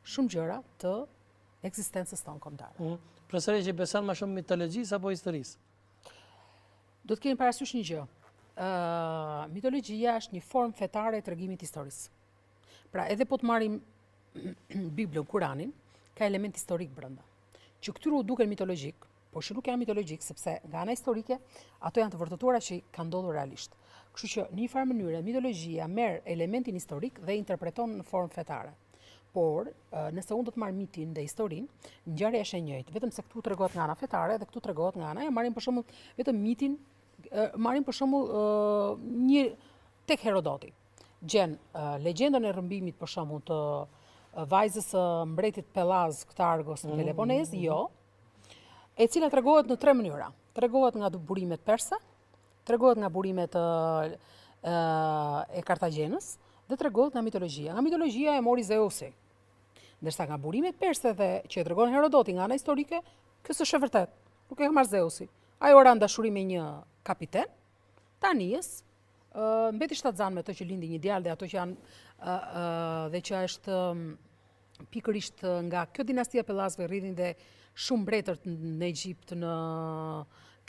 shumë gjëra të ekzistencës tonë kombëtare. Profesori që beson më shumë mitologjisë apo historisë? Do të kemi parasysh një gjë. Mitologjia është një formë fetare e tregimit historisë. Pra, edhe po të marrim Biblën, Kuranin, ka element historik brenda. Që këtyre u duken mitologjik, por që nuk janë mitologjik, sepse nga ana historike ato janë të vërtetuara që kanë ndodhur realisht. Kështu që në një farë mënyrë mitologjia merr elementin historik dhe interpreton në formë fetare. Por, nëse unë do të marr mitin dhe historinë, ngjarja është e njëjtë, vetëm se këtu tregohet nga ana fetare dhe këtu tregohet nga ana, marrim për shembull vetëm mitin, marrim për shembull një tek Herodoti. Gjen legjendën e rrëmbimit për shembull të vajzës së mbretit Pellaz këtë Argos në Peloponez, jo, e cila tregohet në tre mënyra. Tregohet nga burimet perse, tregohet nga burimet e Kartagjenës dhe tregohet nga mitologjia. Nga mitologjia e mori Zeusi. Ndërsa nga burimet perse dhe që e tregon Herodoti nga ana historike, kjo s'është e vërtet. Nuk e ka marrë Zeusi. Ai ora dashuri me një kapiten, Tanijes, mbeti shtatzan me të që lindi një djalë dhe ato që janë dhe që është pikërisht nga kjo dinastia Pellazëve rritin dhe shumë mbretër në Egjipt, në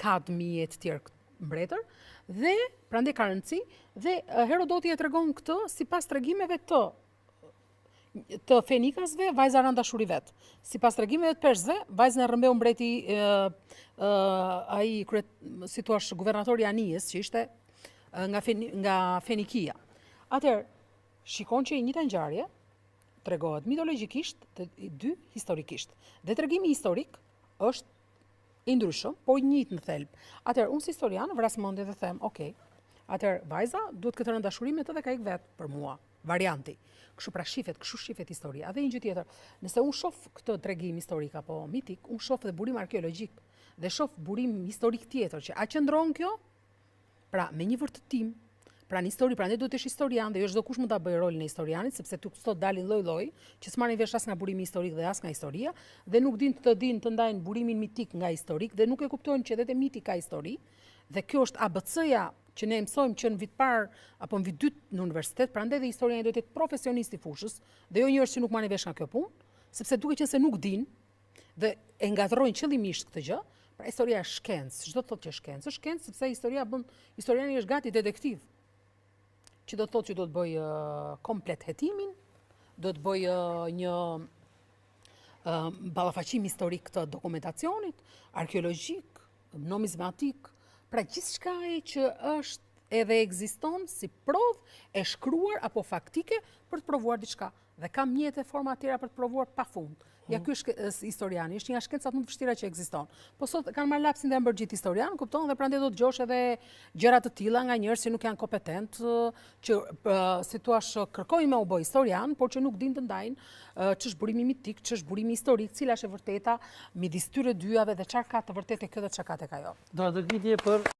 Kadmi e të tjerë mbretër, dhe prandaj ka rëndësi dhe Herodoti e tregon këtë sipas tregimeve të fenikasve, vajza ran dashuri vet. Sipas tregimeve të persëve, vajzën e rrëmbeu mbreti ai si thua guvernatori Anijes, që ishte nga Fenikia. Atëherë, shikon që e njëjta ngjarje tregohet mitologjikisht, të dy historikisht. Dhe tregimi historik është i ndryshëm, po i njëjtë në thelb. Atëherë, unë si historian vras mendje dhe them, okay, atëherë vajza duhet këtë rënd dashuri me të dhe ka ik vetë për mua, varianti. Kështu pra kështu shifet historia. Dhe një gjë tjetër, nëse unë shoh këtë tregim historik apo mitik, unë shoh dhe burim arkeologjik dhe shoh burim historik tjetër që a qëndron kjo? Pra me një vërtetim, pra në histori, pra ne duhet të jesh historian dhe jo çdo kush mund ta bëjë rolin e historianit, sepse tu sot dalin lloj-lloj që s'marrin vesh as nga burimi historik dhe as nga historia dhe nuk din të ndajnë burimin mitik nga historik dhe nuk e kuptojnë që edhe te miti ka histori. Dhe kjo është ABC-ja që ne mësojmë që në vit parë apo në vit dytë në universitet, prandaj dhe historiani duhet të jetë profesionist i fushës dhe jo njerëz që nuk marrin vesh nga kjo punë, sepse duke qenë se nuk din dhe e ngatrojnë qëllimisht këtë gjë. Pra historia është shkencë, çdo të thotë që është shkencë, është shkencë sepse historiani është gati detektiv. Që do të thotë që do të bëj komplet hetimin, do të bëj një ballafaqim historik të dokumentacionit, arkeologjik, numizmatik, pra gjithçka që është edhe ekziston si provë e shkruar apo faktike për të provuar diçka. Dhe ka mjete forma tjera për të provuar pafund. Ja ky është historiani, është një nga shkencat më të vështira që ekziston. Po sot kanë marrë lapsin dhe janë bërë gjithë historian, kupton, dhe prandaj do të dëgjosh edhe gjëra të tilla nga njerëz që nuk janë kompetent, që si thua kërkojnë me u bë historian, por që nuk dinë të ndajnë ç'është burimi mitik, ç'është burimi historik, cila është e vërteta midis tyre dyjave dhe çfarë ka të vërtetë kjo dhe çfarë ka tek ajo. Do të gjetje për